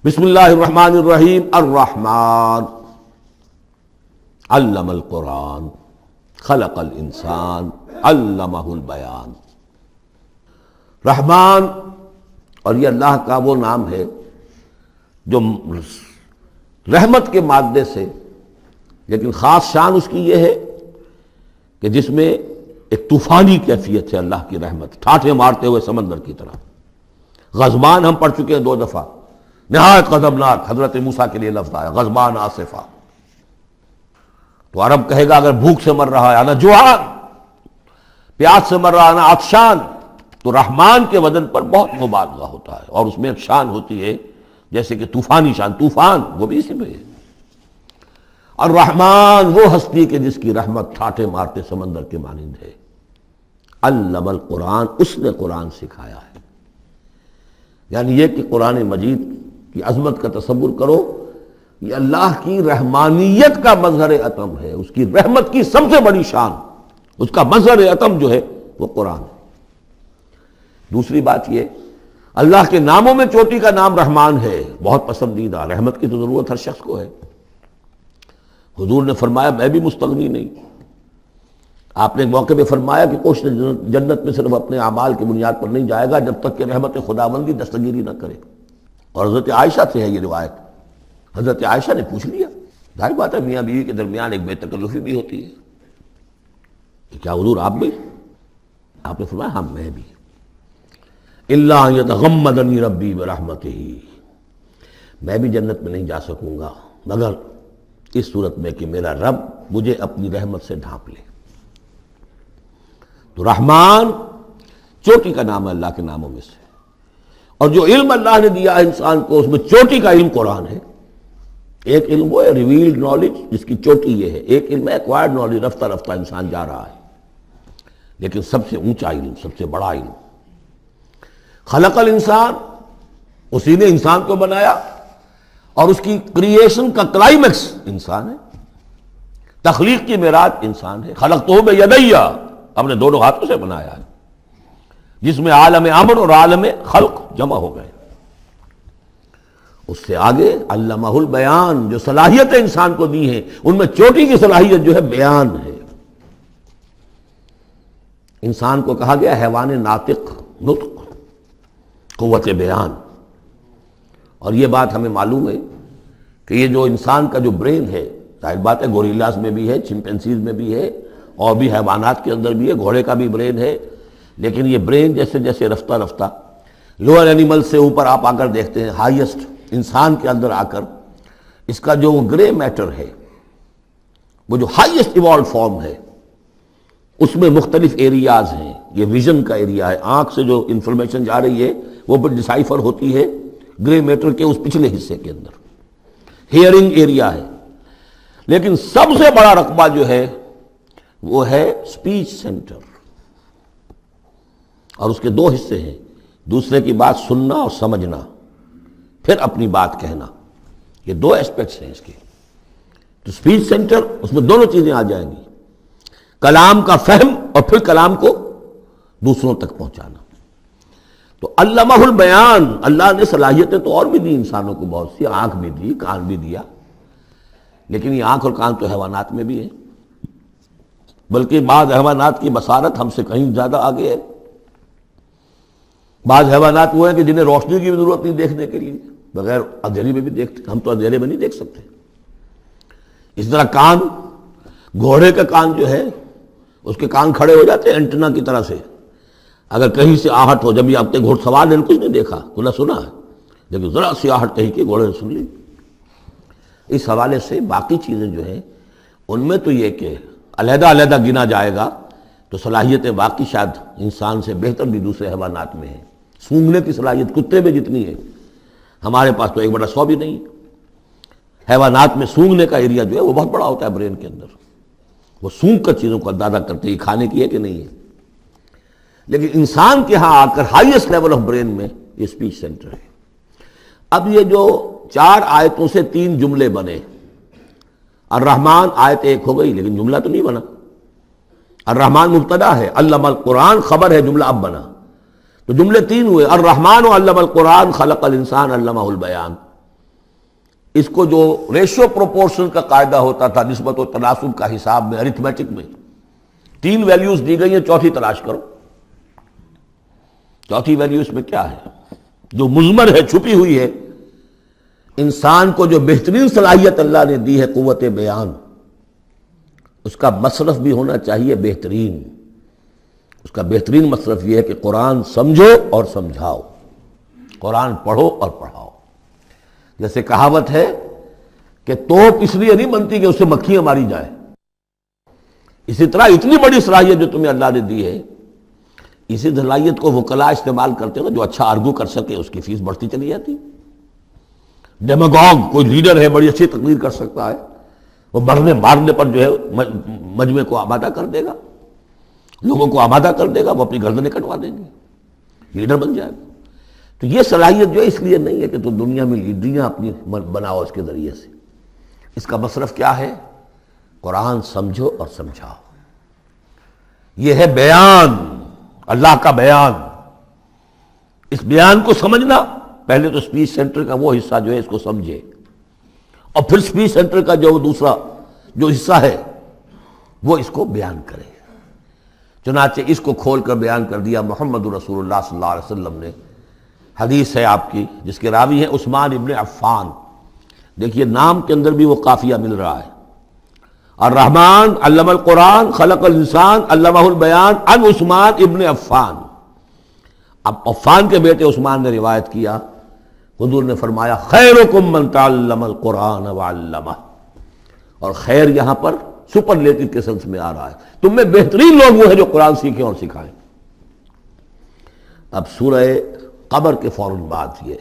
بسم اللہ الرحمن الرحیم الرحمن علم القرآن خلق الانسان علمہ البیان۔ رحمان، اور یہ اللہ کا وہ نام ہے جو رحمت کے مادے سے، لیکن خاص شان اس کی یہ ہے کہ جس میں ایک طوفانی کیفیت ہے اللہ کی رحمت، ٹھاٹھے مارتے ہوئے سمندر کی طرح۔ غضبان ہم پڑھ چکے ہیں 2 دفعہ، نہایت غضبناک، حضرت موسیٰ کے لیے لفظ آیا غضبان آصفہ۔ تو عرب کہے گا اگر بھوک سے مر رہا ہے انا جوعان، پیاس سے مر رہا ہے انا عطشان، تو رحمان کے وزن پر بہت مبالغہ ہوتا ہے، اور اس میں ایک شان ہوتی ہے جیسے کہ طوفانی شان، طوفان وہ بھی اسی میں ہے۔ الرحمن وہ ہستی کہ جس کی رحمت ٹھاٹھے مارتے سمندر کے مانند ہے۔ علم القرآن، اس نے قرآن سکھایا ہے۔ یعنی یہ کہ قرآن مجید کی عظمت کا تصور کرو، یہ اللہ کی رحمانیت کا مظہر عتم ہے، اس کی رحمت کی سب سے بڑی شان، اس کا مظہر عتم جو ہے وہ قرآن ہے۔ دوسری بات یہ، اللہ کے ناموں میں چوٹی کا نام رحمان ہے، بہت پسندیدہ۔ رحمت کی تو ضرورت ہر شخص کو ہے۔ حضور نے فرمایا میں بھی مستغنی نہیں۔ آپ نے ایک موقع پہ فرمایا کہ کوشش جنت میں صرف اپنے اعمال کی بنیاد پر نہیں جائے گا جب تک کہ رحمت خداوندی دستگیری نہ کرے۔ اور حضرت عائشہ سے ہے یہ روایت۔ حضرت عائشہ نے پوچھ لیا، ظاہر بات ہے میاں بیوی کے درمیان ایک بے تکلفی بھی ہوتی ہے کہ کیا حضور آپ بھی؟ آپ نے فرمایا ہاں میں بھی۔ الا ان یتغمدنی ربی برحمتہ، میں بھی جنت میں نہیں جا سکوں گا مگر اس صورت میں کہ میرا رب مجھے اپنی رحمت سے ڈھانپ لے۔ تو رحمان چوٹی کا نام ہے اللہ کے ناموں میں سے، اور جو علم اللہ نے دیا ہے انسان کو اس میں چوٹی کا علم قرآن ہے۔ ایک علم وہ ہے ریویلڈ نالج جس کی چوٹی یہ ہے، ایک علم ہے ایکوائرڈ نالج، رفتہ رفتہ انسان جا رہا ہے، لیکن سب سے اونچا علم، سب سے بڑا علم خلق الانسان، اسی نے انسان کو بنایا، اور اس کی کریشن کا کلائمیکس انسان ہے، تخلیق کی معراج انسان ہے۔ خلقتہ بیدی، اپنے دونوں ہاتھوں سے بنایا ہے، جس میں عالم امر اور عالم خلق جمع ہو گئے۔ اس سے آگے علمہ البیان، جو صلاحیتیں انسان کو دی ہیں ان میں چوٹی کی صلاحیت جو ہے بیان ہے۔ انسان کو کہا گیا حیوان ناطق، نطق، قوت بیان۔ اور یہ بات ہمیں معلوم ہے کہ یہ جو انسان کا جو برین ہے، ظاہر بات ہے گوریلاز میں بھی ہے، چمپینزیز میں بھی ہے، اور بھی حیوانات کے اندر بھی ہے، گھوڑے کا بھی برین ہے، لیکن یہ برین جیسے جیسے رفتہ رفتہ لوور اینیمل سے اوپر آپ آ کر دیکھتے ہیں، ہائیسٹ انسان کے اندر آ کر اس کا جو گرے میٹر ہے، وہ جو ہائیسٹ ایوالوڈ فارم ہے، اس میں مختلف ایریاز ہیں۔ یہ ویژن کا ایریا ہے، آنکھ سے جو انفارمیشن جا رہی ہے وہ پھر ڈسائفر ہوتی ہے گرے میٹر کے اس پچھلے حصے کے اندر، ہیئرنگ ایریا ہے۔ لیکن سب سے بڑا رقبہ جو ہے وہ ہے سپیچ سینٹر، اور اس کے 2 حصے ہیں، دوسرے کی بات سننا اور سمجھنا، پھر اپنی بات کہنا۔ یہ 2 ایسپیکٹس ہیں اس کے۔ تو سپیچ سینٹر، اس میں دونوں چیزیں آ جائیں گی، کلام کا فہم اور پھر کلام کو دوسروں تک پہنچانا۔ تو علمہ البیان، اللہ نے صلاحیتیں تو اور بھی دی انسانوں کو بہت سی، آنکھ بھی دی، کان بھی دیا، لیکن یہ آنکھ اور کان تو حیوانات میں بھی ہے، بلکہ بعض حیوانات کی بصارت ہم سے کہیں زیادہ آگے ہے۔ بعض حیوانات وہ ہیں کہ جنہیں روشنی کی بھی ضرورت نہیں دیکھنے کے لیے، بغیر اندھیرے میں بھی دیکھتے، ہم تو اندھیرے میں نہیں دیکھ سکتے۔ اس طرح کان، گھوڑے کا کان جو ہے اس کے کان کھڑے ہو جاتے ہیں اینٹنا کی طرح سے، اگر کہیں سے آہٹ ہو، جب یہ اپنے گھوڑ سوار نے کچھ نہیں دیکھا، نہ سنا ہے، لیکن ذرا سی آہٹ کہیں کہ گھوڑے نے سن لی۔ اس حوالے سے باقی چیزیں جو ہیں ان میں تو یہ کہ علیحدہ علیحدہ گنا جائے گا تو صلاحیتیں باقی شاید انسان سے بہتر بھی دوسرے حیوانات میں ہیں۔ سونگھنے کی صلاحیت کتے میں جتنی ہے ہمارے پاس تو 1/100 بھی نہیں۔ حیوانات میں سونگھنے کا ایریا جو ہے وہ بہت بڑا ہوتا ہے برین کے اندر، وہ سونگ کر چیزوں کو اندازہ کرتے ہیں کھانے کی ہے کہ نہیں ہے۔ لیکن انسان کے ہاں آ کر ہائیسٹ لیول آف برین میں یہ اسپیچ سینٹر ہے۔ اب یہ جو 4 آیتوں سے 3 جملے بنے، الرحمن آیت 1 ہو گئی لیکن جملہ تو نہیں بنا۔ الرحمن مبتدا ہے، علم القرآن خبر ہے، جملہ اب بنا، تو جملے 3 ہوئے، الرحمن علم القرآن خلق الانسان علمہ البیان۔ اس کو جو ریشو پروپورشن کا قاعدہ ہوتا تھا نسبت و تناسب کا حساب میں ارتھمیٹک میں 3 ویلیوز دی گئی ہیں، چوتھی تلاش کرو۔ چوتھی ویلیو اس میں کیا ہے جو مضمر ہے، چھپی ہوئی ہے؟ انسان کو جو بہترین صلاحیت اللہ نے دی ہے قوت بیان، اس کا مصرف بھی ہونا چاہیے بہترین۔ اس کا بہترین مصرف یہ ہے کہ قرآن سمجھو اور سمجھاؤ، قرآن پڑھو اور پڑھاؤ۔ جیسے کہاوت ہے کہ توپ اس لیے نہیں بنتی کہ اس سے مکھیاں ماری جائیں، اسی طرح اتنی بڑی صلاحیت جو تمہیں اللہ نے دی ہے، اسی صلاحیت کو وکلاء استعمال کرتے ہو، جو اچھا آرگو کر سکے اس کی فیس بڑھتی چلی جاتی۔ ڈیماگوگ کوئی لیڈر ہے، بڑی اچھی تقریر کر سکتا ہے، وہ مرنے مارنے پر جو ہے مجمع کو آمادہ کر دے گا، لوگوں کو آمادہ کر دے گا، وہ اپنی گردنیں کٹوا دیں گے، لیڈر بن جائے گا۔ تو یہ صلاحیت جو ہے اس لیے نہیں ہے کہ تو دنیا میں لیڈریاں اپنی بناؤ اس کے ذریعے سے، اس کا مصرف کیا ہے؟ قرآن سمجھو اور سمجھاؤ۔ یہ ہے بیان، اللہ کا بیان۔ اس بیان کو سمجھنا، پہلے تو اسپیچ سینٹر کا وہ حصہ جو ہے اس کو سمجھے، اور پھر اسپیچ سینٹر کا جو دوسرا جو حصہ ہے وہ اس کو بیان کرے۔ چنانچہ اس کو کھول کر بیان کر دیا محمد رسول اللہ صلی اللہ علیہ وسلم نے۔ حدیث ہے آپ کی جس کے راوی ہیں عثمان ابن عفان۔ دیکھیے نام کے اندر بھی وہ قافیہ مل رہا ہے، الرحمن علم القرآن خلق الانسان علمہ البیان عن عثمان ابن عفان۔ اب عفان کے بیٹے عثمان نے روایت کیا، حضور نے فرمایا خیرکم من تعلم القرآن وعلمہ، اور خیر یہاں پر سپرلیٹو کے سنس میں آ رہا ہے، تم میں بہترین لوگ وہ ہیں جو قرآن سیکھیں اور سکھائیں۔ اب سورہ قمر کے فوراً بعد یہ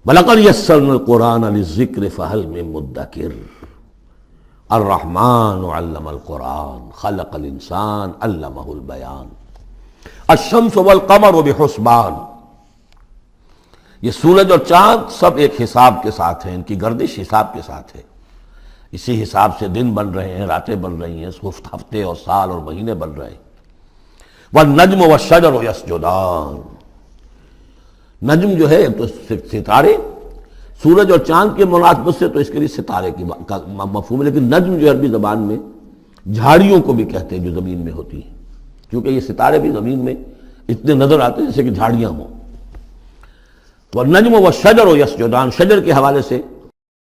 وَلَقَدْ يَسَّرْنَا الْقُرْآنَ لِلذِّكْرِ فَهَلْ مِن مُدَّكِرٍ الرحمن علم القرآن خلق الانسان علمہ البیان الشمس والقمر بحسبان۔ یہ سورج اور چاند سب ایک حساب کے ساتھ ہیں، ان کی گردش حساب کے ساتھ ہے، اسی حساب سے دن بن رہے ہیں، راتیں بن رہی ہیں، ہفتے اور سال اور مہینے بن رہے ہیں۔ والنجم والشجر یسجدان، نجم جو ہے تو ستارے، سورج اور چاند کے مناسبت سے تو اس کے لیے ستارے کی مفہوم ہے، لیکن نجم جو عربی زبان میں جھاڑیوں کو بھی کہتے ہیں جو زمین میں ہوتی ہیں، کیونکہ یہ ستارے بھی زمین میں اتنے نظر آتے ہیں جیسے کہ جھاڑیاں ہوں۔ والنجم والشجر یسجدان، شجر کے حوالے سے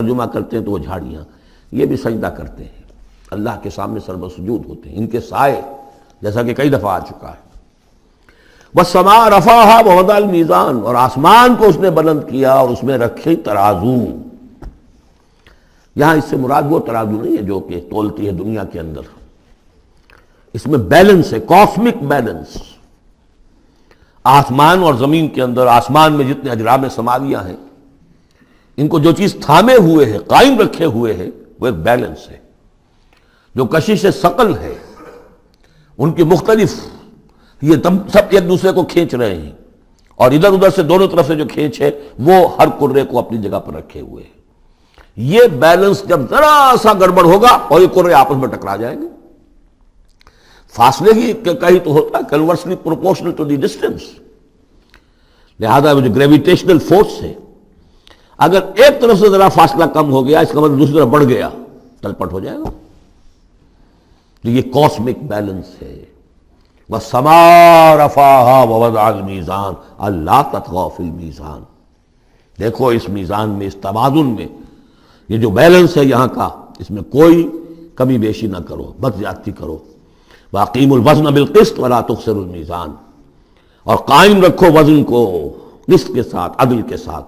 ترجمہ کرتے ہیں تو وہ جھاڑیاں، یہ بھی سجدہ کرتے ہیں، اللہ کے سامنے سربسجود ہوتے ہیں، ان کے سائے، جیسا کہ کئی دفعہ آ چکا ہے۔ وَالسَّمَاءَ رَفَعَهَا وَوَضَعَ الْمِيزَانَ، اور آسمان کو اس نے بلند کیا اور اس میں رکھے ترازو۔ یہاں اس سے مراد وہ ترازو نہیں ہے جو کہ تولتی ہے دنیا کے اندر، اس میں بیلنس ہے، کاسمک بیلنس۔ آسمان اور زمین کے اندر، آسمان میں جتنے اجرام سماویہ ہیں، ان کو جو چیز تھامے ہوئے ہے، قائم رکھے ہوئے ہے، وہ ایک بیلنس ہے۔ جو کشش ثقل ہے، ان کی مختلف، یہ سب ایک دوسرے کو کھینچ رہے ہیں، اور ادھر ادھر سے دونوں طرف سے جو کھینچ ہے وہ ہر کرے کو اپنی جگہ پر رکھے ہوئے ہیں۔ یہ بیلنس جب ذرا سا گڑبڑ ہوگا اور یہ کرے آپس میں ٹکرا جائیں گے، فاصلے ہی کہیں تو ہوتا ہے conversely proportional to the distance, لہذا وہ جو گریویٹیشنل فورس ہے، اگر ایک طرف سے ذرا فاصلہ کم ہو گیا، اس کا مطلب دوسری طرف بڑھ گیا، تلپٹ ہو جائے گا۔ تو یہ کاسمک بیلنس ہے۔ وَالسَّمَاءَ رَفَعَهَا وَوَضَعَ الْمِيزَانَ أَلَّا تَطْغَوْا فِي الْمِيزَانِ، دیکھو اس میزان میں، اس توازن میں، یہ جو بیلنس ہے یہاں کا، اس میں کوئی کمی بیشی نہ کرو، بد زیادتی کرو۔ وَأَقِيمُوا الْوَزْنَ بِالْقِسْطِ وَلَا تُخْسِرُوا الْمِيزَانَ، اور قائم رکھو وزن کو قسط کے ساتھ، عدل کے ساتھ،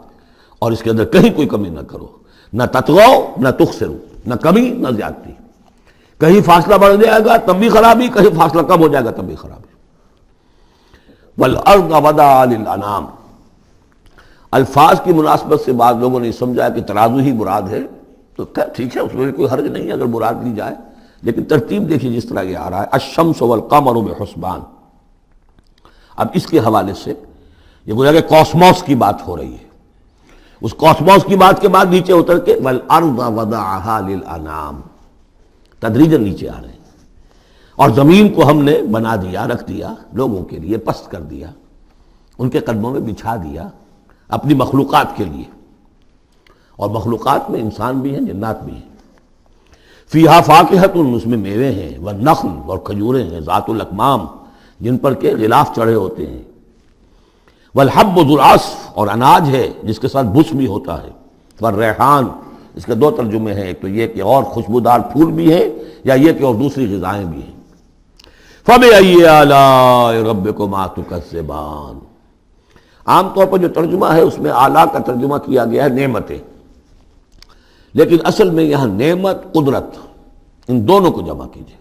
اور اس کے اندر کہیں کوئی کمی نہ کرو، نہ تطغوا نہ تخسروا، نہ کمی نہ زیادتی۔ کہیں فاصلہ بڑھ جائے گا تب بھی خرابی، کہیں فاصلہ کم ہو جائے گا تب بھی خرابی۔ وَالْأَرْضَ وَضَعَهَا لِلْأَنَامِ، الفاظ کی مناسبت سے بعض لوگوں نے سمجھا کہ ترازو ہی مراد ہے، تو ٹھیک ہے، اس میں کوئی حرج نہیں ہے اگر مراد لی جائے، لیکن ترتیب دیکھیے جس طرح یہ آ رہا ہے، الشمس والقمر بحسبان۔ اب اس کے حوالے سے یہ گویا کہ کاسموس کی بات ہو رہی ہے، اس کاسموس کی بات کے بعد نیچے اتر کے وَالْأَرْضَ وَضَعَهَا لِلْأَنَامِ، تدریجاً نیچے آ رہے ہیں، اور زمین کو ہم نے بنا دیا، رکھ دیا لوگوں کے لیے، پست کر دیا، ان کے قدموں میں بچھا دیا اپنی مخلوقات کے لیے۔ اور مخلوقات میں انسان بھی ہیں، جنات بھی ہیں۔ فیہا فاکہۃ، اس میں میوے ہیں، والنخل، اور کھجوریں ہیں، ذات الاکمام، جن پر کے غلاف چڑھے ہوتے ہیں، والحب ذو العصف، اور اناج ہے جس کے ساتھ بس بھی ہوتا ہے، والریحان، اس کے دو ترجمے ہیں، ایک تو یہ کہ اور خوشبودار پھول بھی ہیں، یا یہ کہ اور دوسری غذائیں بھی ہیں۔ فَبِأَيِّ آلَاءِ رَبِّكُمَا تُكَذِّبَانِ، عام طور پر جو ترجمہ ہے اس میں آلاء کا ترجمہ کیا گیا ہے نعمتیں، لیکن اصل میں یہاں نعمت، قدرت، ان دونوں کو جمع کیجیے۔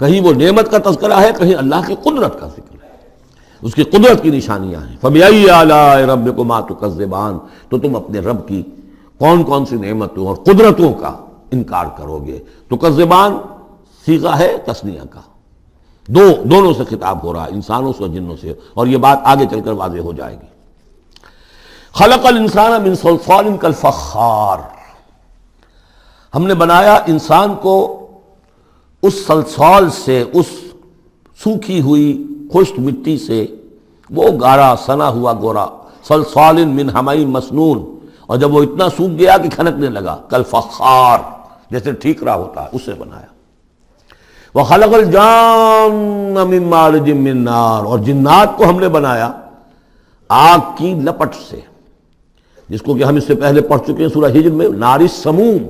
کہیں وہ نعمت کا تذکرہ ہے، کہیں اللہ کی قدرت کا ذکر ہے، اس کی قدرت کی نشانیاں ہیں۔ فَبِأَيِّ آلَاءِ رَبِّكُمَا تُكَذِّبَانِ، تو تم اپنے رب کی کون کون سی نعمتوں اور قدرتوں کا انکار کرو گے۔ تکذبان صیغہ ہے تثنیہ کا، دونوں سے خطاب ہو رہا ہے، انسانوں سے اور جنوں سے، اور یہ بات آگے چل کر واضح ہو جائے گی۔ خلق الانسان من صلصال کالفخار، ہم نے بنایا انسان کو اس صلصال سے، اس سوکھی ہوئی خشک مٹی سے، وہ گارا سنا ہوا گورا، صلصال من حمئی مسنون، اور جب وہ اتنا سوکھ گیا کہ کھنکنے لگا، کالفخار، جیسے ٹھیکرا ہوتا ہے، اسے بنایا۔ وَخَلَقَ الْجَانَّ مِن مَارِجٍ مِّن نَار، اور جنات کو ہم نے بنایا آگ کی لپٹ سے، جس کو کہ ہم اس سے پہلے پڑھ چکے ہیں سورہ ہجر میں، نار السموم،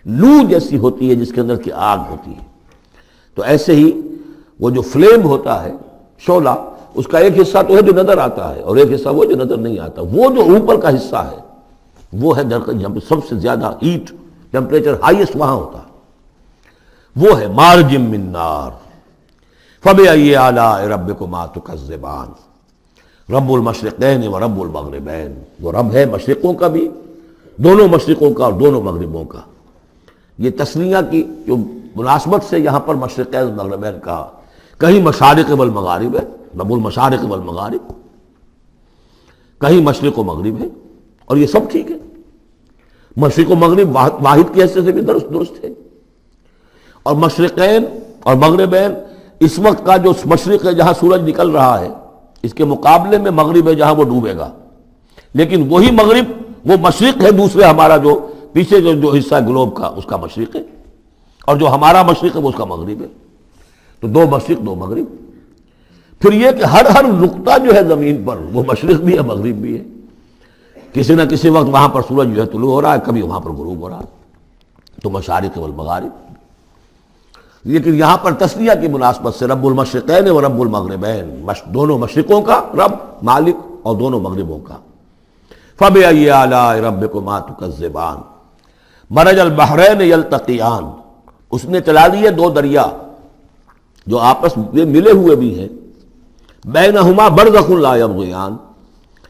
لو جیسی ہوتی ہے جس کے اندر کی آگ ہوتی ہے۔ تو ایسے ہی وہ جو فلیم ہوتا ہے، شعلہ، اس کا ایک حصہ تو ہے جو نظر آتا ہے، اور ایک حصہ وہ جو نظر نہیں آتا۔ وہ جو اوپر کا حصہ ہے وہ ہے جہاں پہ سب سے زیادہ ہیٹ، ٹیمپریچر ہائیسٹ وہاں ہوتا ہے، وہ ہے مارج من نار۔ فَبِأَيِّ آلَاءِ رَبِّكُمَا تُكَذِّبَانِ، رب المشرقین و رب المغربین، وہ رب ہے مشرقوں کا بھی، دونوں مشرقوں کا اور دونوں مغربوں کا۔ یہ تسنیہ کی جو مناسبت سے یہاں پر مشرقین و مغربین کہا، کہیں مشارق والمغارب ہے، رب المشارق والمغارب، کہیں مشرق و مغرب ہے، اور یہ سب ٹھیک ہے، مشرق و مغرب واحد کی حیثیت سے بھی درست ہے۔ اور مشرقین اور مغربین، اس وقت کا جو مشرق ہے جہاں سورج نکل رہا ہے، اس کے مقابلے میں مغرب ہے جہاں وہ ڈوبے گا، لیکن وہی مغرب وہ مشرق ہے دوسرے، ہمارا جو پیچھے جو حصہ ہے گلوب کا، اس کا مشرق ہے، اور جو ہمارا مشرق ہے وہ اس کا مغرب ہے۔ تو دو مشرق دو مغرب۔ پھر یہ کہ ہر نقطہ جو ہے زمین پر وہ مشرق بھی ہے مغرب بھی ہے، کسی نہ کسی وقت وہاں پر سورج جو ہے طلوع ہو رہا ہے، کبھی وہاں پر غروب ہو رہا ہے، تو مشارق والمغارب۔ لیکن یہاں پر تسنیہ کی مناسبت سے رب المشرقین و رب المغربین، دونوں مشرقوں کا رب مالک اور دونوں مغربوں کا۔ فَبِأَيِّ آلَاءِ رَبِّكُمَا تُكَذِّبَانِ، مَرَجَ الْبَحْرَيْنِ يَلْتَقِيَانِ، اس نے چلا دیے دو دریا جو آپس میں ملے ہوئے بھی ہیں، بینہما برزخ لا یبغیان،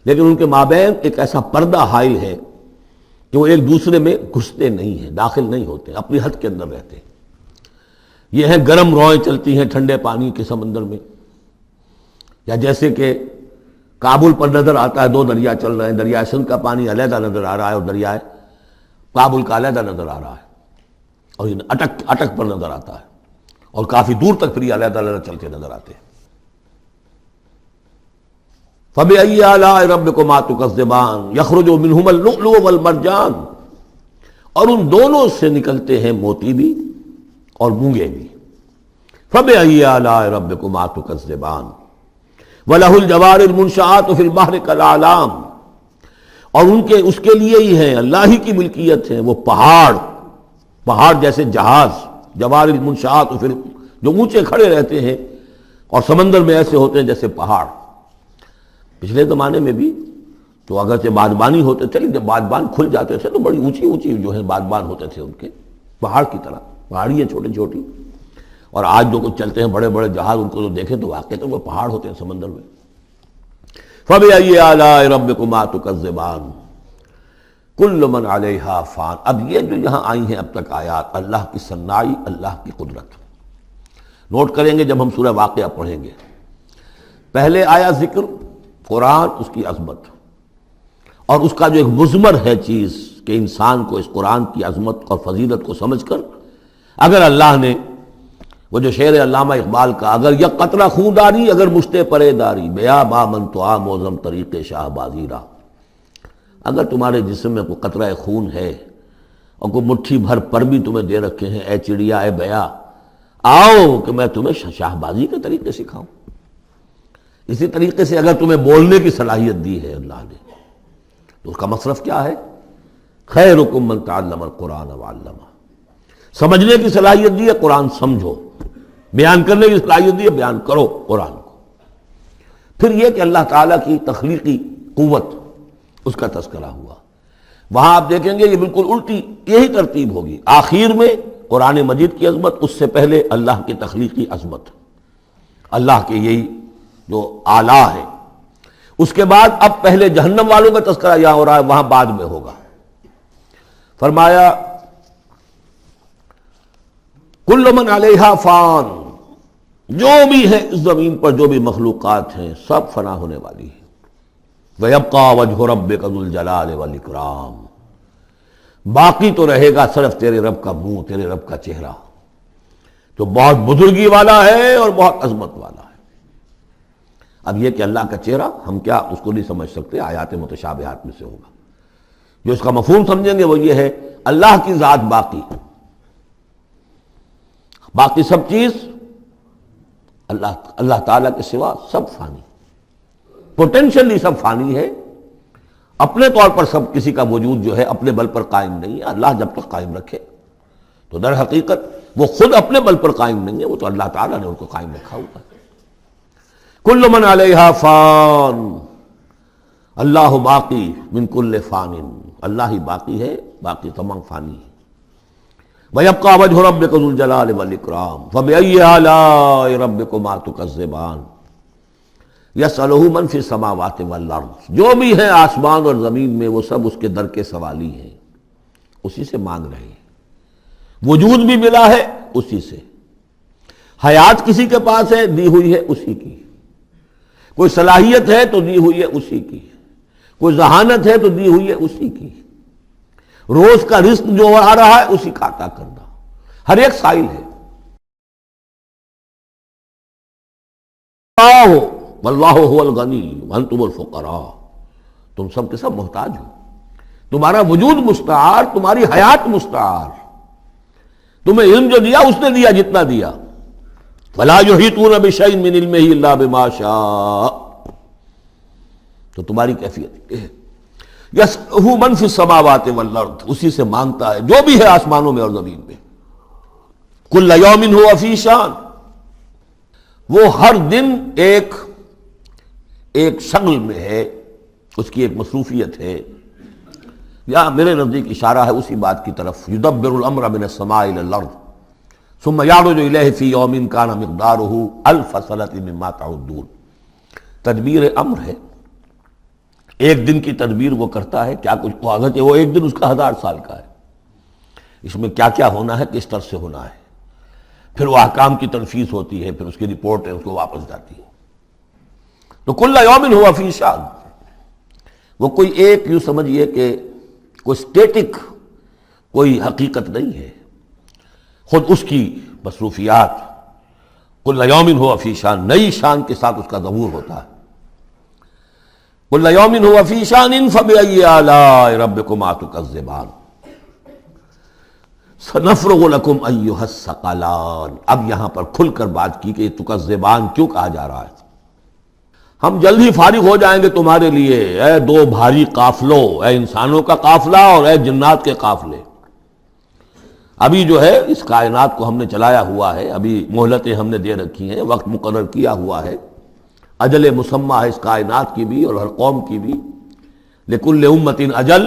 لیکن ان کے مابین ایک ایسا پردہ حائل ہے کہ وہ ایک دوسرے میں گھستے نہیں ہیں، داخل نہیں ہوتے، اپنی حد کے اندر رہتے ہیں۔ یہ ہیں گرم روئیں چلتی ہیں ٹھنڈے پانی کے سمندر میں، یا جیسے کہ کابل پر نظر آتا ہے دو دریا چل رہے ہیں، دریائے سندھ کا پانی علیحدہ نظر آ رہا ہے اور دریائے کابل کا علیحدہ نظر آ رہا ہے، اور یہ اٹک پر نظر آتا ہے، اور کافی دور تک پھر یہ علیحدہ علیحدہ چلتے نظر آتے ہیں۔ فَبِأَيِّ آلَاءِ رَبِّكُمَا تُكَذِّبَانِ يَخْرُجُ مِنْهُمَا اللُّؤْلُؤُ وَالْمَرْجَانُ، اور ان دونوں سے نکلتے ہیں موتی بھی اور مونگے بھی۔ فَبِأَيِّ آلَاءِ رَبِّكُمَا تُكَذِّبَانِ وَلَهُ الْجَوَارِ الْمُنشَآتُ فِي الْبَحْرِ كَالْأَعْلَامِ، اور اس کے لیے ہی ہیں، اللہ ہی کی ملکیت ہے وہ پہاڑ جیسے جہاز، جوار المنشآت جو اونچے کھڑے رہتے ہیں اور سمندر میں ایسے ہوتے ہیں جیسے پہاڑ۔ پچھلے زمانے میں بھی تو اگرچہ بادبانی ہوتے تھے، جب بادبان کھل جاتے تھے تو بڑی اونچی اونچی جو ہے بادبان ہوتے تھے ان کے، پہاڑ کی طرح، پہاڑیاں چھوٹی چھوٹی، اور آج جو کچھ چلتے ہیں بڑے بڑے جہاز، ان کو جو دیکھیں تو واقعی تو وہ پہاڑ ہوتے ہیں سمندر میں۔ فَبِأَيِّ آلَاءِ رَبِّكُمَا تُكَذِّبَانِ كُلُّ مَنْ عَلَيْهَا فَانٍ، اب یہ جو یہاں آئی ہیں اب تک آیات، اللہ کی صنائی، اللہ کی قدرت نوٹ کریں گے جب ہم سورہ واقعہ پڑھیں گے۔ پہلے آیا ذکر قرآن، اس کی عظمت، اور اس کا جو ایک مضمر ہے چیز کہ انسان کو اس قرآن کی عظمت اور فضیلت کو سمجھ کر، اگر اللہ نے وہ جو شعر علامہ اقبال کا، اگر یک قطرہ خون داری اگر مشتے پرے داری، بیا با من تو موزم طریق شاہ بازی را، اگر تمہارے جسم میں کوئی قطرہ خون ہے اور کوئی مٹھی بھر پر بھی تمہیں دے رکھے ہیں، اے چڑیا اے بیا، آؤ کہ میں تمہیں شاہ بازی کے طریقے سکھاؤں۔ اسی طریقے سے اگر تمہیں بولنے کی صلاحیت دی ہے اللہ نے تو اس کا مصرف کیا ہے؟ خیرکم من تعلم القرآن وعلمہ۔ سمجھنے کی صلاحیت دی ہے، قرآن سمجھو۔ بیان کرنے کی صلاحیت دی ہے، بیان کرو قرآن کو۔ پھر یہ کہ اللہ تعالیٰ کی تخلیقی قوت، اس کا تذکرہ ہوا۔ وہاں آپ دیکھیں گے یہ بالکل الٹی یہی ترتیب ہوگی، آخر میں قرآن مجید کی عظمت، اس سے پہلے اللہ کی تخلیقی عظمت، اللہ کے یہی جو اعلیٰ ہے۔ اس کے بعد اب پہلے جہنم والوں کا تذکرہ یہاں ہو رہا ہے، وہاں بعد میں ہوگا۔ فرمایا کل من علیہا فان، جو بھی ہے اس زمین پر جو بھی مخلوقات ہیں سب فنا ہونے والی ہے۔ وَيَبْقَى وَجْهُ رَبِّكَ ذُو الْجَلَالِ وَالْإِكْرَامِ، باقی تو رہے گا صرف تیرے رب کا منہ، تیرے رب کا چہرہ، جو بہت بزرگی والا ہے اور بہت عظمت والا ہے۔ اب یہ کہ اللہ کا چہرہ ہم کیا اس کو نہیں سمجھ سکتے، آیات متشابہات میں سے ہوگا۔ جو اس کا مفہوم سمجھیں گے وہ یہ ہے اللہ کی ذات باقی، باقی سب چیز اللہ تعالیٰ کے سوا سب فانی، پوٹینشلی سب فانی ہے، اپنے طور پر سب کسی کا وجود جو ہے اپنے بل پر قائم نہیں ہے۔ اللہ جب تک قائم رکھے تو در حقیقت وہ خود اپنے بل پر قائم نہیں ہے، وہ تو اللہ تعالیٰ نے ان کو قائم رکھا ہوا ہے۔ کل من علیہا فان، اللہ باقی من کل فان، اللہ ہی باقی ہے، باقی تمام فانی ہے۔ وَيَبْقَى وَجْهُ رَبِّكَ ذُو الْجَلَالِ وَالْإِكْرَامِ فَبِأَيِّ آلَاءِ رَبِّكُمَا تُكَذِّبَانِ يَسْأَلُهُ مَنْ فِي السَّمَاوَاتِ وَالْأَرْضِ، جو بھی ہے آسمان اور زمین میں وہ سب اس کے در کے سوالی ہیں، اسی سے مانگ رہے ہیں۔ وجود بھی ملا ہے اسی سے، حیات کسی کے پاس ہے دی ہوئی ہے اسی کی، کوئی صلاحیت ہے تو دی ہوئی ہے اسی کی، کوئی ذہانت ہے تو دی ہوئی ہے اسی کی، روز کا رزق جو آ رہا ہے اسی کا عطا کرنا، ہر ایک سائل ہے۔ واللہ هو الغنی وانتم الفقراء، تم سب کے سب محتاج ہو، تمہارا وجود مستعار، تمہاری حیات مستعار، تمہیں علم جو دیا اس نے دیا جتنا دیا۔ ولا یحیطون بشیء من علمہ الا بما شاء، تو تمہاری کیفیت یہ ہے۔ یسألہ من فی السماوات والارض، اسی سے مانگتا ہے جو بھی ہے آسمانوں میں اور زمین میں۔ کل یوم ہوا فی شان، وہ ہر دن ایک شغل میں ہے، اس کی ایک مصروفیت ہے۔ یا میرے نزدیک اشارہ ہے اسی بات کی طرف، یدبر الامر من السماء الى الارض ثم یعرج الیہ فی یوم کان مقدارہ الف سنۃ مما تعدون۔ تدبیر امر ہے، ایک دن کی تدبیر وہ کرتا ہے، کیا کچھ اگرچہ وہ ایک دن اس کا 1000 سال کا ہے، اس میں کیا کیا ہونا ہے، کس طرح سے ہونا ہے، پھر وہ احکام کی تنفیذ ہوتی ہے، پھر اس کی رپورٹ ہے، اس کو واپس جاتی ہے۔ تو کل یوم ہوا فی شان، وہ کوئی ایک یوں سمجھیے کہ کوئی اسٹیٹک کوئی حقیقت نہیں ہے، خود اس کی مصروفیات، کل یوم ہوا فی شان، نئی شان کے ساتھ اس کا ظہور ہوتا ہے۔ کل یوم ہوا فی شان فبأی آلاء ربکما تکذبان سنفرغ لکم ایھا الثقلان۔ اب یہاں پر کھل کر بات کی کہ یہ تکذبان کیوں کہا جا رہا ہے۔ ہم جلد ہی فارغ ہو جائیں گے تمہارے لیے، اے دو بھاری قافلوں، اے انسانوں کا قافلہ اور اے جنات کے قافلے۔ ابھی جو ہے اس کائنات کو ہم نے چلایا ہوا ہے، ابھی مہلتیں ہم نے دے رکھی ہیں، وقت مقرر کیا ہوا ہے، اجل مسمى ہے اس کائنات کی بھی اور ہر قوم کی بھی۔ لکل امت اجل،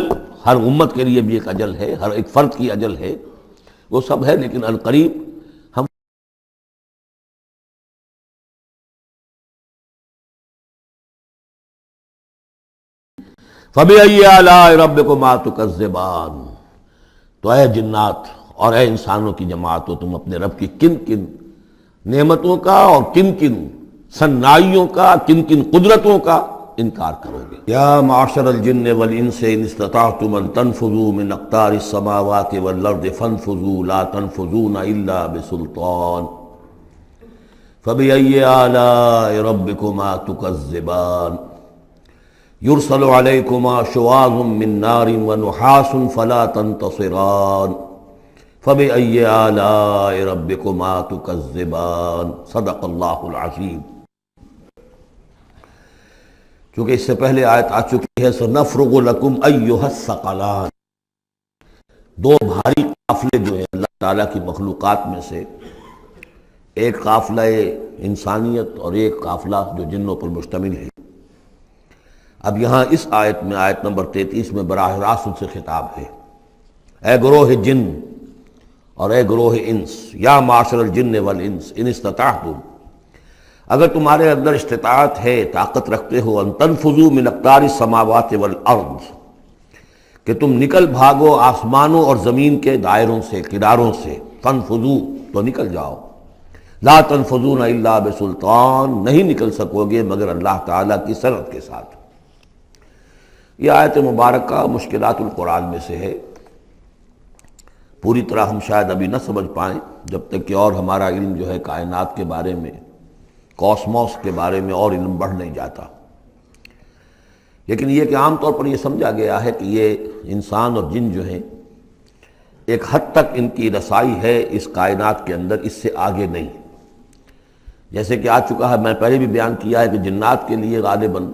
ہر امت کے لیے بھی ایک اجل ہے، ہر ایک فرد کی اجل ہے، وہ سب ہے، لیکن القریب ہم فَبِأَيِّ آلَاءِ رَبِّكُمَا تُكَذِّبَانِ، تو اے جنات اور اے انسانوں کی جماعتوں، تم اپنے رب کی کن کن نعمتوں کا اور کن کن صنائیوں کا، کن کن قدرتوں کا انکار کرو گے۔ یا معشر الجن والانس ان استطعتم ان تنفذوا من اقطار السماوات والارض فانفذوا لا تنفذون الا بسلطان فبأي آلاء ربكما تكذبان یرسل علیکما شواظ من نار ونحاس فلا تنتصران فبأی آلاء ربکما تکذبان صدق اللہ العظیم۔ چونکہ اس سے پہلے آیت آ چکی ہے سنفرغ لکم ایھا الثقلان، دو بھاری قافلے جو ہیں اللہ تعالیٰ کی مخلوقات میں سے، ایک قافلہ انسانیت اور ایک قافلہ جو جنوں پر مشتمل ہے۔ اب یہاں اس آیت میں، آیت نمبر 33 میں براہ راست ان سے خطاب ہے، اے گروہ جن اور اے گروہ انس، یا معاشر الجن والانس ان استطعتم، اگر تمہارے اندر استطاعت ہے، طاقت رکھتے ہو، ان تنفذوا من اقطار السماوات والارض، کہ تم نکل بھاگو آسمانوں اور زمین کے دائروں سے، کناروں سے، تنفذوا تو نکل جاؤ، لا تنفذون الا بسلطان، نہیں نکل سکو گے مگر اللہ تعالیٰ کی سرعت کے ساتھ۔ یہ آیت مبارکہ مشکلات القرآن میں سے ہے، پوری طرح ہم شاید ابھی نہ سمجھ پائیں جب تک کہ اور ہمارا علم جو ہے کائنات کے بارے میں، کاسموس کے بارے میں اور علم بڑھ نہیں جاتا، لیکن یہ کہ عام طور پر یہ سمجھا گیا ہے کہ یہ انسان اور جن جو ہیں ایک حد تک ان کی رسائی ہے اس کائنات کے اندر، اس سے آگے نہیں۔ جیسے کہ آ چکا ہے، میں پہلے بھی بیان کیا ہے کہ جنات کے لیے غالباً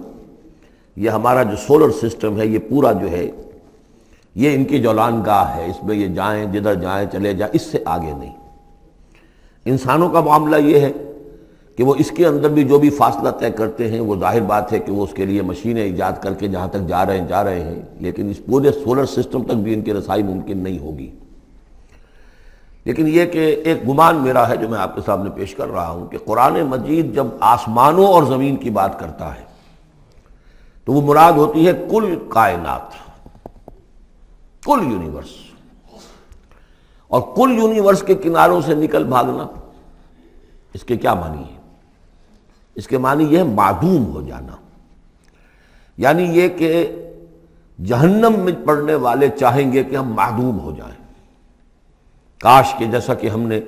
یہ ہمارا جو سولر سسٹم ہے، یہ پورا جو ہے یہ ان کی جولان گاہ ہے، اس میں یہ جائیں جدھر جائیں چلے جائیں، اس سے آگے نہیں۔ انسانوں کا معاملہ یہ ہے کہ وہ اس کے اندر بھی جو بھی فاصلہ طے کرتے ہیں، وہ ظاہر بات ہے کہ وہ اس کے لیے مشینیں ایجاد کر کے جہاں تک جا رہے ہیں، لیکن اس پورے سولر سسٹم تک بھی ان کی رسائی ممکن نہیں ہوگی۔ لیکن یہ کہ ایک گمان میرا ہے جو میں آپ کے سامنے پیش کر رہا ہوں کہ قرآن مجید جب آسمانوں اور زمین کی بات کرتا ہے تو وہ مراد ہوتی ہے کل کائنات، کل یونیورس، اور کل یونیورس کے کناروں سے نکل بھاگنا، اس کے کیا معنی ہے؟ اس کے معنی یہ ہے معدوم ہو جانا، یعنی یہ کہ جہنم میں پڑنے والے چاہیں گے کہ ہم معدوم ہو جائیں، کاش کہ جیسا کہ ہم نے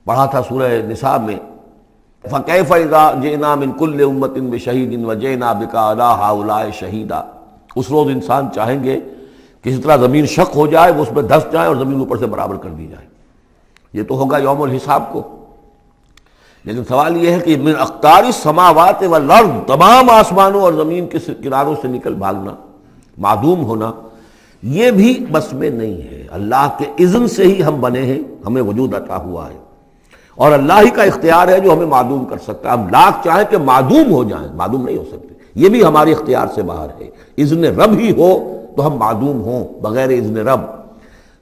پڑھا تھا سورہ نساء میں، فَكَيْفَ إِذَا جِئْنَا مِن كُلِّ أُمَّةٍ بِشَهِيدٍ وَجِئْنَا بِكَ عَلَىٰ هَٰؤُلَاءِ شَهِيدًا۔ اس روز انسان چاہیں گے کہ اس طرح زمین شق ہو جائے، وہ اس میں دھس جائے اور زمین اوپر سے برابر کر دی جائے، یہ تو ہوگا یوم الحساب کو۔ لیکن سوال یہ ہے کہ من اقطار السماوات والارض، تمام آسمانوں اور زمین کے کناروں سے نکل بھاگنا، معدوم ہونا، یہ بھی بس میں نہیں ہے۔ اللہ کے اذن سے ہی ہم بنے ہیں، ہمیں وجود عطا ہوا ہے، اور اللہ ہی کا اختیار ہے جو ہمیں معدوم کر سکتا ہے۔ ہم لاکھ چاہیں کہ معدوم ہو جائیں، معدوم نہیں ہو سکتے، یہ بھی ہمارے اختیار سے باہر ہے۔ اذن رب ہی ہو تو ہم معدوم ہوں، بغیر اذن رب۔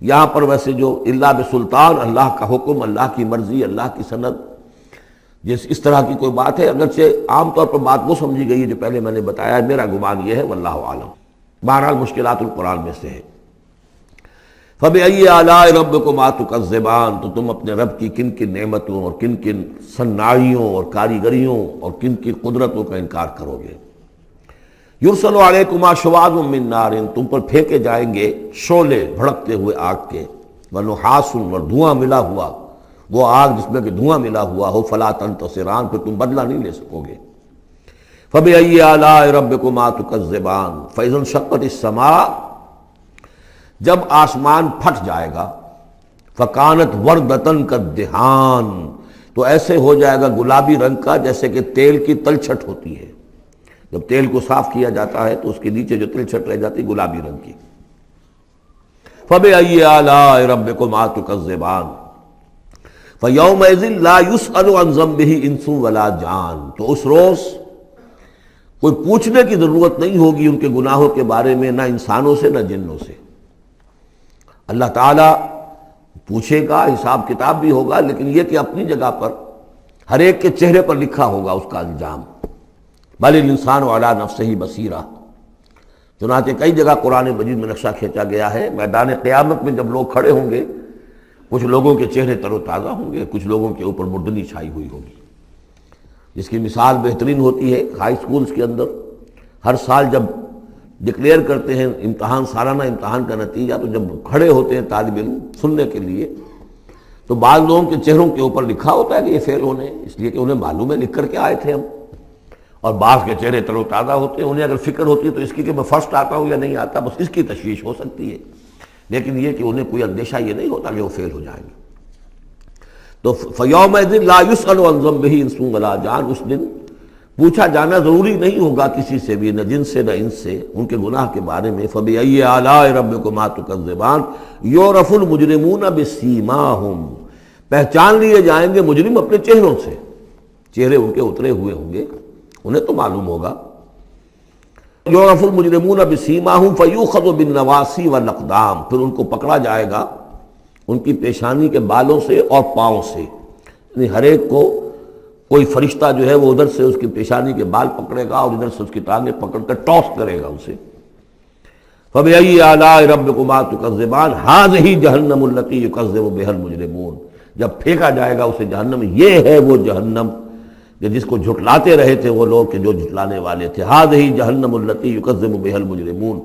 یہاں پر ویسے جو الا بسلطان، اللہ کا حکم، اللہ کی مرضی، اللہ کی سند، اس طرح کی کوئی بات ہے، اگرچہ عام طور پر بات وہ سمجھی گئی ہے جو پہلے میں نے بتایا ہے، میرا گمان یہ ہے واللہ عالم۔ بہرحال مشکلات القرآن میں سے ہے۔ فَبِأَيِّ آلَاءِ رَبِّكُمَا تُكَذِّبَانِ، تو تم اپنے رب کی کن کن نعمتوں اور کن کن صناعیوں اور کاریگریوں اور کن کی قدرتوں کا انکار کرو گے۔ یرسل علیکما شواظ من نار، تم پر پھینکے جائیں گے شعلے بھڑکتے ہوئے آگ کے، ونحاس، اور دھواں ملا ہوا، وہ آگ جس میں کہ دھواں ملا ہوا ہو، فلا تنتصران، پھر تم بدلہ نہیں لے سکو گے۔ فَبِأَيِّ آلَاءِ رَبِّكُمَا تُكَذِّبَانِ فَإِذَا انشَقَّتِ السَّمَاءُ، جب آسمان پھٹ جائے گا، فَكَانَتْ وَرْدَةً كَالدِّهَانِ، تو ایسے ہو جائے گا گلابی رنگ کا جیسے کہ تیل کی تلچھٹ ہوتی ہے، جب تیل کو صاف کیا جاتا ہے تو اس کے نیچے جو تلچھٹ رہ جاتی گلابی رنگ کی۔ فَبِأَيِّ آلَاءِ رَبِّكُمَا تُكَذِّبَانِ فَيَوْمَئِذٍ لَا يُسْأَلُ عَنْ ذَنبِهِ إِنسٌ وَلَا جَانٌ، تو اس روز کوئی پوچھنے کی ضرورت نہیں ہوگی ان کے گناہوں کے بارے میں، نہ انسانوں سے نہ جنوں سے۔ اللہ تعالیٰ پوچھے گا، حساب کتاب بھی ہوگا، لیکن یہ کہ اپنی جگہ پر ہر ایک کے چہرے پر لکھا ہوگا اس کا انجام۔ بل الانسان علی نفسہ بصیرہ، چنانچہ کئی جگہ قرآن مجید میں نقشہ کھینچا گیا ہے، میدان قیامت میں جب لوگ کھڑے ہوں گے، کچھ لوگوں کے چہرے تر و تازہ ہوں گے، کچھ لوگوں کے اوپر مردنی چھائی ہوئی ہوگی، جس کی مثال بہترین ہوتی ہے ہائی سکولز کے اندر۔ ہر سال جب ڈکلیئر کرتے ہیں امتحان، سالانہ امتحان کا نتیجہ، تو جب کھڑے ہوتے ہیں طالب علم سننے کے لیے، تو بعض لوگوں کے چہروں کے اوپر لکھا ہوتا ہے کہ یہ فیل ہونے، اس لیے کہ انہیں معلوم ہے لکھ کر کے آئے تھے ہم، اور بعض کے چہرے تر و تازہ ہوتے ہیں، انہیں اگر فکر ہوتی ہے تو اس کی کہ میں فرسٹ آتا ہوں یا نہیں آتا، بس اس کی تشویش ہو سکتی ہے، لیکن یہ کہ انہیں کوئی اندیشہ یہ نہیں ہوتا کہ وہ فیل ہو جائیں گے۔ تو فَيَوْمَئِذٍ لَا يُسْأَلُ عَنْ ذَنبِهِ انس ولا جان، اس دن پوچھا جانا ضروری نہیں ہوگا کسی سے بھی، نہ جن سے نہ ان سے، ان کے گناہ کے بارے میں۔ فَبِأَيِّ آلَاءِ رَبِّكُمَا تُكَذِّبَانِ يُعْرَفُ الْمُجْرِمُونَ بِسِیمَاهُمْ، پہچان لیے جائیں گے مجرم اپنے چہروں سے، چہرے ان کے اترے ہوئے ہوں گے، انہیں تو معلوم ہوگا۔ یعرف المجرمون بسیماہم فیؤخذ بالنواصی والاقدام، پھر ان کو پکڑا جائے گا ان کی پیشانی کے بالوں سے اور پاؤں سے، یعنی ہر ایک کو کوئی فرشتہ جو ہے وہ ادھر سے اس کی پیشانی کے بال پکڑے گا اور ادھر سے اس کی ٹانگیں پکڑ کر ٹاس کرے گا اسے۔ فَبِأَيِّ آلَاءِ رَبِّكُمَا تُكَذِّبَانِ هَٰذِهِ جَهَنَّمُ الَّتِي يُكَذِّبُ بِهَا الْمُجْرِمُونَ، جب پھینکا جائے گا اسے جہنم، یہ ہے وہ جہنم کہ جس کو جھٹلاتے رہے تھے وہ لوگ کہ جو جھٹلانے والے تھے۔ هَٰذِهِ جَهَنَّمُ الَّتِي يُكَذِّبُ بِهَا الْمُجْرِمُونَ،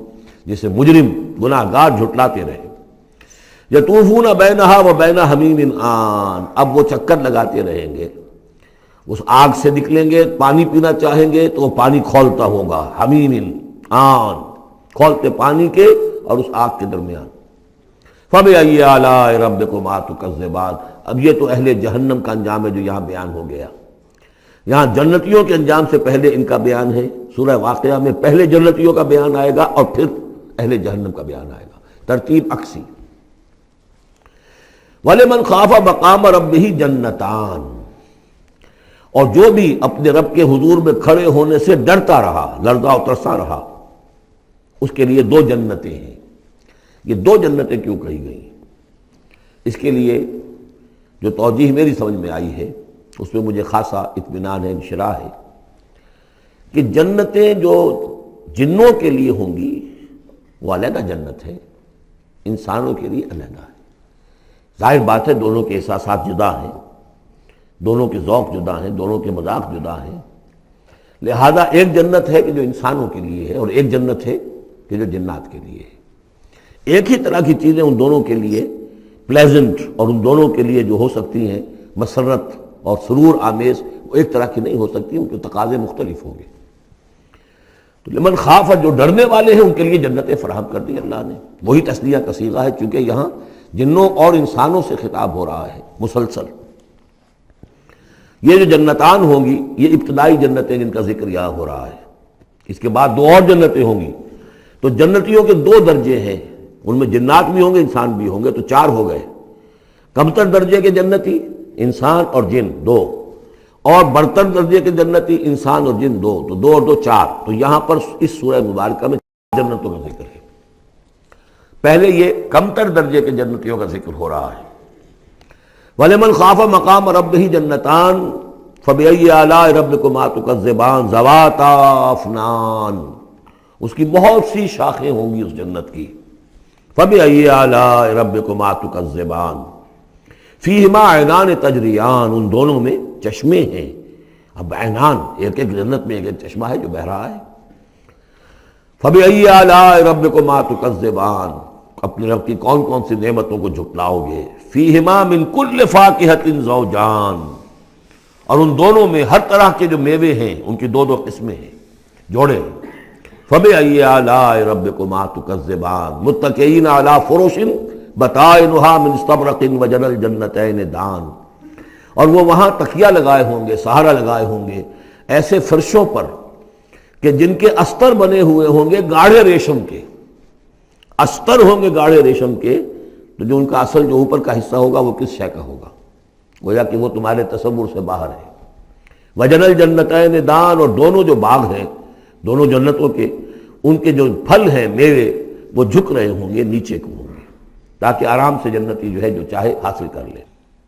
جسے مجرم گناہ گار جھٹلاتے رہے۔ یطوفون بینہا و بین حمیم آن، اب وہ چکر لگاتے رہیں گے، اس آگ سے نکلیں گے، پانی پینا چاہیں گے تو وہ پانی کھولتا ہوگا، حمیم آن، کھولتے پانی کے اور اس آگ کے درمیان۔ فَبِأَيِّ آلَاءِ رَبِّكُمَا تُكَذِّبَانِ، اب یہ تو اہل جہنم کا انجام ہے جو یہاں بیان ہو گیا۔ یہاں جنتیوں کے انجام سے پہلے ان کا بیان ہے، سورہ واقعہ میں پہلے جنتیوں کا بیان آئے گا اور پھر اہل جہنم کا بیان آئے گا، ترتیب عکسی۔ وَلِمَنْ خَافَ مَقَامَ رَبِّهِ جَنَّتَانِ، اور جو بھی اپنے رب کے حضور میں کھڑے ہونے سے ڈرتا رہا، لرزا و ترسا رہا، اس کے لیے دو جنتیں ہیں۔ یہ دو جنتیں کیوں کہی گئی؟ اس کے لیے جو توجیہ میری سمجھ میں آئی ہے اس میں مجھے خاصا اطمینان ہے، انشراح ہے کہ جنتیں جو جنوں کے لیے ہوں گی وہ علیحدہ جنت ہے، انسانوں کے لیے علیحدہ ہے۔ ظاہر بات ہے دونوں کے احساسات جدا ہیں، دونوں کے ذوق جدا ہیں، دونوں کے مذاق جدا ہیں، لہذا ایک جنت ہے کہ جو انسانوں کے لیے ہے اور ایک جنت ہے کہ جو جنات کے لیے ہے۔ ایک ہی طرح کی چیزیں ان دونوں کے لیے پلیزنٹ اور ان دونوں کے لیے جو ہو سکتی ہیں مسرت اور سرور آمیز، وہ ایک طرح کی نہیں ہو سکتی، ان کے تقاضے مختلف ہوں گے۔ تو لمن خاف، جو ڈرنے والے ہیں ان کے لیے جنتیں فراہم کر دی اللہ نے، وہی تسلیہ کا صیغہ ہے چونکہ یہاں جنوں اور انسانوں سے خطاب ہو رہا ہے مسلسل۔ یہ جو جنتان ہوں گی یہ ابتدائی جنتیں جن کا ذکر یہاں ہو رہا ہے، اس کے بعد دو اور جنتیں ہوں گی۔ تو جنتیوں کے دو درجے ہیں، ان میں جنات بھی ہوں گے انسان بھی ہوں گے، تو چار ہو گئے۔ کمتر درجے کے جنتی انسان اور جن دو، اور برتر درجے کے جنتی انسان اور جن دو، تو دو اور دو چار۔ تو یہاں پر اس سورہ مبارکہ میں جنتوں کا ذکر ہے۔ پہلے یہ کمتر درجے کے جنتیوں کا ذکر ہو رہا ہے۔ وَلِمَنْ خَافَ مَقَامَ رَبِّهِ جَنَّتَانِ فَبِأَيِّ آلَاءِ رَبِّكُمَا تُكَذِّبَانِ ذَوَاتَا أَفْنَانٍ، اس کی بہت سی شاخیں ہوں گی اس جنت کی۔ فَبِأَيِّ آلَاءِ رَبِّكُمَا تُكَذِّبَانِ فِيهِمَا عَيْنَانِ تَجْرِيَانِ، ان دونوں میں چشمے ہیں۔ اب عینان، ایک ایک جنت میں ایک ایک چشمہ ہے جو بہہ رہا ہے۔ فَبِأَيِّ آلَاءِ رَبِّكُمَا تُكَذِّبَانِ، اپنے رب کی کون کون سی نعمتوں کو جھٹلاؤ گے۔ فِيهِمَا مِن كُلِّ فَاكِهَةٍ زَوْجَانِ، اور ان دونوں میں ہر طرح کے جو میوے ہیں ان کی دو دو قسمیں ہیں، جوڑے ہیں۔ فَبِأَيِّ آلَاءِ رَبِّكُمَا تُكَذِّبَانِ مُتَّكِئِينَ عَلَىٰ فُرُشٍ بَطَائِنُهَا مِنْ اسْتَبْرَقٍ وَجَنَى الْجَنَّتَيْنِ دَانٍ، اور وہ وہاں تکیہ لگائے ہوں گے، سہارا لگائے ہوں گے ایسے فرشوں پر کہ جن کے استر بنے ہوئے ہوں گے گاڑھے ریشم کے، استر ہوں گے گاڑھے ریشم کے، تو جو ان کا اصل جو اوپر کا حصہ ہوگا وہ کس شے کا ہوگا، گویا کہ وہ تمہارے تصور سے باہر ہے۔ وَجَنَى الْجَنَّتَيْنِ دَانٍ، اور دونوں جو باغ ہیں دونوں جنتوں کے، ان کے جو پھل ہیں میوے وہ جھک رہے ہوں گے، نیچے کو ہوں گے، تاکہ آرام سے جنتی جو ہے جو چاہے حاصل کر لے۔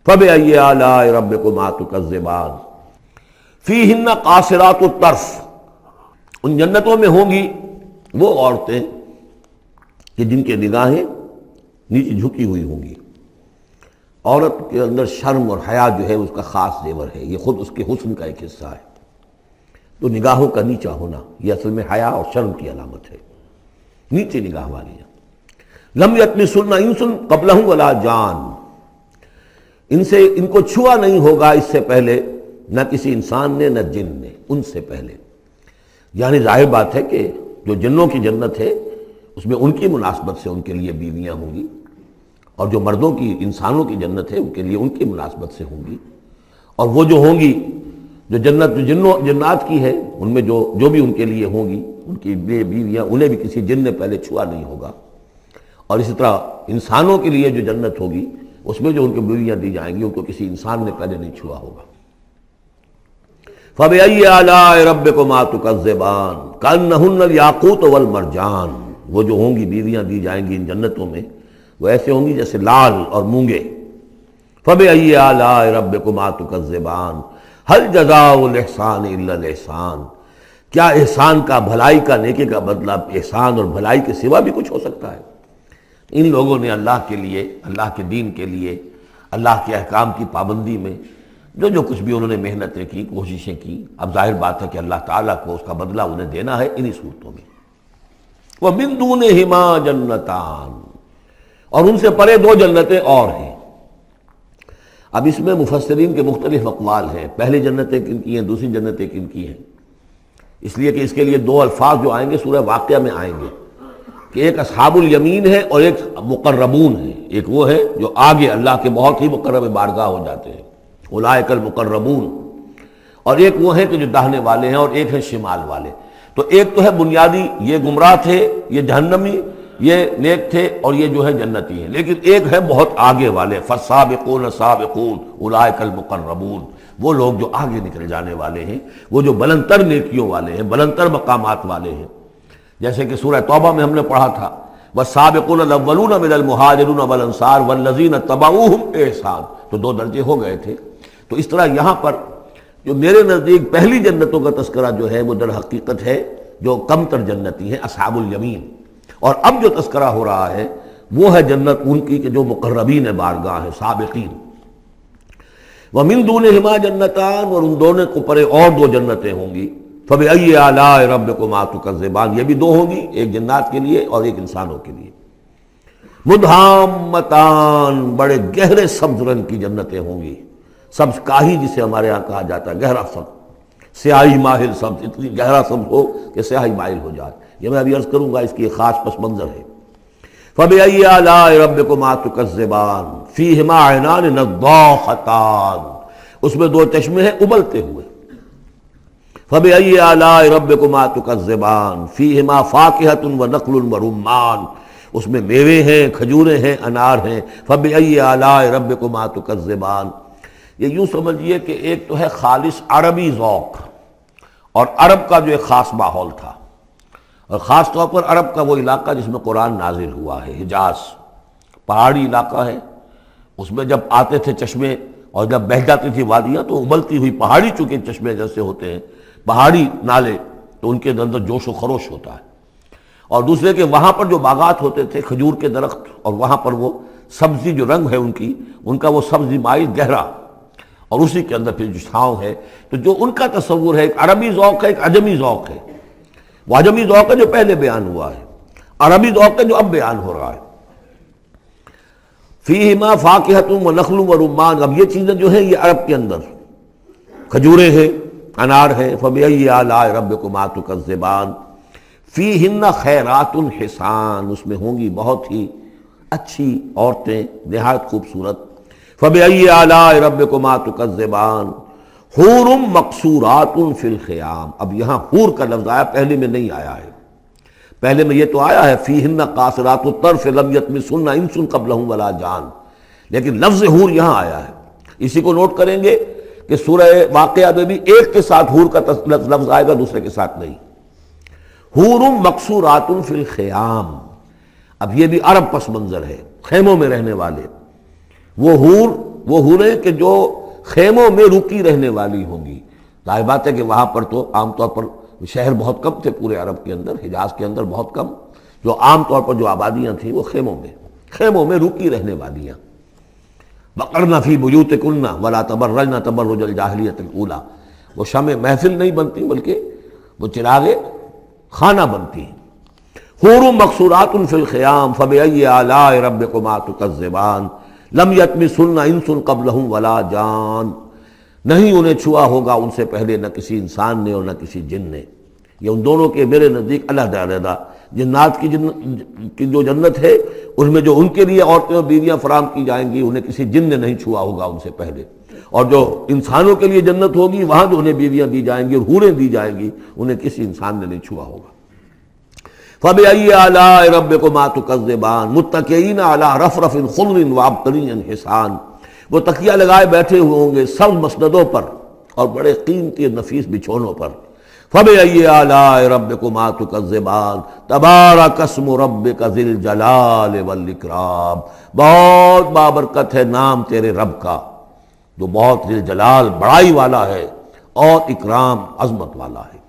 فَبِأَيِّ آلَاءِ رَبِّكُمَا تُكَذِّبَانِ فِيهِنَّ قَاصِرَاتُ الطَّرْفِ، ان جنتوں میں ہوں گی وہ عورتیں کہ جن کے نگاہیں نیچے جھکی ہوئی ہوں گی۔ عورت کے اندر شرم اور حیا جو ہے اس کا خاص زیور ہے، یہ خود اس کے حسن کا ایک حصہ ہے۔ تو نگاہوں کا نیچا ہونا یہ اصل میں حیا اور شرم کی علامت ہے، نیچے نگاہ والی۔ لم یطمثن انس قبلہم ولا جان، ان کو چھوا نہیں ہوگا اس سے پہلے نہ کسی انسان نے نہ جن نے، ان سے پہلے۔ یعنی ظاہر بات ہے کہ جو جنوں کی جنت ہے اس میں ان کی مناسبت سے ان کے لیے بیویاں ہوں گی، اور جو مردوں کی انسانوں کی جنت ہے ان کے لیے ان کی مناسبت سے ہوں گی، اور وہ جو ہوں گی جو جنت جو جنات کی ہے ان میں جو بھی ان کے لیے ہوں گی ان کی بیویاں انہیں بھی کسی جن نے پہلے چھوا نہیں ہوگا، اور اسی طرح انسانوں کے لیے جو جنت ہوگی اس میں جو ان کو بیویاں دی جائیں گی ان کو کسی انسان نے پہلے نہیں چھوا ہوگا۔ فَبِأَيِّ آلَاءِ رَبِّكُمَا تُكَذِّبَانِ كَأَنَّهُنَّ الْيَاقُوتُ وَالْمَرْجَانُ، وہ جو ہوں گی بیویاں دی جائیں گی ان جنتوں میں وہ ایسے ہوں گی جیسے لال اور مونگے۔ فَبِأَيِّ آلَاءِ رَبِّكُمَا تُكَذِّبَانِ هَلْ جَزَاءُ الْإِحْسَانِ إِلَّا الْإِحْسَانُ، کیا احسان کا، بھلائی کا، نیکی کا بدلہ احسان اور بھلائی کے سوا بھی کچھ ہو سکتا ہے؟ ان لوگوں نے اللہ کے لیے، اللہ کے دین کے لیے، اللہ کے احکام کی پابندی میں جو کچھ بھی انہوں نے محنتیں کی، کوششیں کی، اب ظاہر بات ہے کہ اللہ تعالیٰ کو اس کا بدلہ انہیں دینا ہے انہی صورتوں میں۔ وَمِن دُونِهِمَا جَنَّتَانِ، اور ان سے پرے دو جنتیں اور ہیں۔ اب اس میں مفسرین کے مختلف اقوال ہیں، پہلی جنتیں کن کی ہیں، دوسری جنتیں کن کی ہیں، اس لیے کہ اس کے لیے دو الفاظ جو آئیں گے سورہ واقعہ میں آئیں گے کہ ایک اصحاب الیمین ہے اور ایک مقربون ہے۔ ایک وہ ہے جو آگے اللہ کے بہت ہی مقرب بارگاہ ہو جاتے ہیں، اولئک المقربون، اور ایک وہ ہیں کہ جو داہنے والے ہیں، اور ایک ہے شمال والے۔ تو ایک تو ہے بنیادی، یہ گمراہ تھے، یہ جہنمی، یہ نیک تھے، اور یہ جو ہے جنتی ہیں، لیکن ایک ہے بہت آگے والے، فالسابقون السابقون اولئک المقربون، وہ لوگ جو آگے نکل جانے والے ہیں، وہ جو بلند تر نیکیوں والے ہیں، بلند تر مقامات والے ہیں۔ جیسے کہ سورہ توبہ میں ہم نے پڑھا تھا والسابقون الاولون من المہاجرین والانصار والذین اتبعوہم بإحسان، تو دو درجے ہو گئے تھے۔ تو اس طرح یہاں پر جو میرے نزدیک پہلی جنتوں کا تذکرہ جو ہے وہ در حقیقت ہے جو کم تر جنتی ہیں، اصحاب الیمین، اور اب جو تذکرہ ہو رہا ہے وہ ہے جنت ان کی کہ جو مقربین بارگاہ ہیں، سابقین۔ وَمِن دُونِهِمَا جَنَّتَانِ، اور ان دونوں کو پرے اور دو جنتیں ہوں گی۔ فَبِأَيِّ آلَاءِ رَبِّكُمَا تُكَذِّبَانِ، یہ بھی دو ہوں گی، ایک جنات کے لیے اور ایک انسانوں کے لیے۔ مُدْحَامَّتَانِ، بڑے گہرے سبز رنگ کی جنتیں ہوں گی، سبز کاہی جسے ہمارے ہاں کہا جاتا ہے، گہرا سبز، سیاہی مائل سبز، اتنی گہرا سبز ہو کہ سیاہی مائل ہو جائے۔ یہ میں ابھی عرض کروں گا، اس کی ایک خاص پس منظر ہے۔ فَبِأَيِّ آلَاءِ رَبِّكُمَا تُكَذِّبَانِ فِيهِمَا عَيْنَانِ نَضَّاخَتَانِ، اس میں دو چشمے ہیں ابلتے ہوئے۔ فَبِأَيِّ آلَاءِ رَبِّكُمَا تُكَذِّبَانِ فِيهِمَا فَاكِهَةٌ وَنَخْلٌ وَرُمَّانٌ، اس میں میوے ہیں، کھجوریں ہیں، انار ہیں۔ فَبِأَيِّ آلَاءِ رَبِّكُمَا تُكَذِّبَانِ، یہ یوں سمجھیے کہ ایک تو ہے خالص عربی ذوق، اور عرب کا جو ایک خاص ماحول تھا، اور خاص طور پر عرب کا وہ علاقہ جس میں قرآن نازل ہوا ہے، حجاز، پہاڑی علاقہ ہے، اس میں جب آتے تھے چشمے اور جب بہہ جاتی تھی وادیاں تو ابلتی ہوئی پہاڑی، چونکہ چشمے جیسے ہوتے ہیں پہاڑی نالے، تو ان کے اندر جوش و خروش ہوتا ہے۔ اور دوسرے کہ وہاں پر جو باغات ہوتے تھے کھجور کے درخت، اور وہاں پر وہ سبزی جو رنگ ہے ان کا وہ سبزی مائل گہرا، اور اسی کے اندر پھر جو چھاؤں ہے، تو جو ان کا تصور ہے ایک عربی ذوق ہے، ایک عجمی ذوق ہے۔ وہ عجمی ذوق ہے جو پہلے بیان ہوا ہے، عربی ذوق ہے جو اب بیان ہو رہا ہے۔ فیہما فاکہۃ ونخل ورمان، اب یہ چیزیں جو ہیں یہ عرب کے اندر کھجوریں ہیں، انار ہے۔ فبأی آلاء ربکما تکذبان فیہن خیرات حسان، اس میں ہوں گی بہت ہی اچھی عورتیں، نہایت خوبصورت۔ فبأی آلاء ربکما تکذبان حور مقصورات فی الخیام، اب یہاں حور کا لفظ آیا، پہلے میں نہیں آیا ہے۔ پہلے میں یہ تو آیا ہے فیہن قاصرات الطرف لم یطمثن انس قبلہم ولا جان، لیکن لفظ حور یہاں آیا ہے۔ اسی کو نوٹ کریں گے کہ سورہ واقعہ میں بھی ایک کے ساتھ حور کا لفظ آئے گا، دوسرے کے ساتھ نہیں۔ حور مقصورات فی الخیام، اب یہ بھی عرب پس منظر ہے، خیموں میں رہنے والے۔ وہ حوریں کہ جو خیموں میں رکی رہنے والی ہوں گی۔ ظاہر بات ہے کہ وہاں پر تو عام طور پر شہر بہت کم تھے، پورے عرب کے اندر، حجاز کے اندر بہت کم، جو عام طور پر جو آبادیاں تھیں وہ خیموں میں رکی رہنے والیاں۔ وقرن فی بیوتکن ولا تبرجن تبرج الجاہلیۃ الاولی، وہ شمع محفل نہیں بنتی بلکہ وہ چراغ خانہ بنتی ہیں۔ حور مقصورات فی الخیام فبأی آلاء ربکما تکذبان لم یطمثن انس قبلہم ولا جان، نہیں انہیں چھوا ہوگا ان سے پہلے نہ کسی انسان نے اور نہ کسی جن نے۔ یہ ان دونوں کے میرے نزدیک علیحدہ علیحدہ، جنات کی جو جنت ہے اس میں جو ان کے لیے عورتیں اور بیویاں فراہم کی جائیں گی انہیں کسی جن نے نہیں چھوا ہوگا ان سے پہلے، اور جو انسانوں کے لیے جنت ہوگی وہاں جو انہیں بیویاں دی جائیں گی اور حوریں دی جائیں گی انہیں کسی انسان نے نہیں چھوا ہوگا۔ فَبِأَيِّ آلَاءِ رَبِّكُمَا تُكَذِّبَانِ مُتَّكِئِينَ عَلَىٰ رَفْرَفٍ خُضْرٍ وَعَبْقَرِيٍّ حِسَانٍ، وہ تکیہ لگائے بیٹھے ہوئے ہوں گے سب مسندوں پر اور بڑے قیمتی نفیس بچھونوں پر۔ فَبِأَيِّ آلَاءِ رَبِّكُمَا تُكَذِّبَانِ تَبَارَكَ اسْمُ رَبِّكَ ذِي الْجَلَالِ وَالْإِكْرَامِ، بہت بابرکت ہے نام تیرے رب کا جو بہت ذی الجلال بڑائی والا ہے اور اکرام عظمت والا ہے۔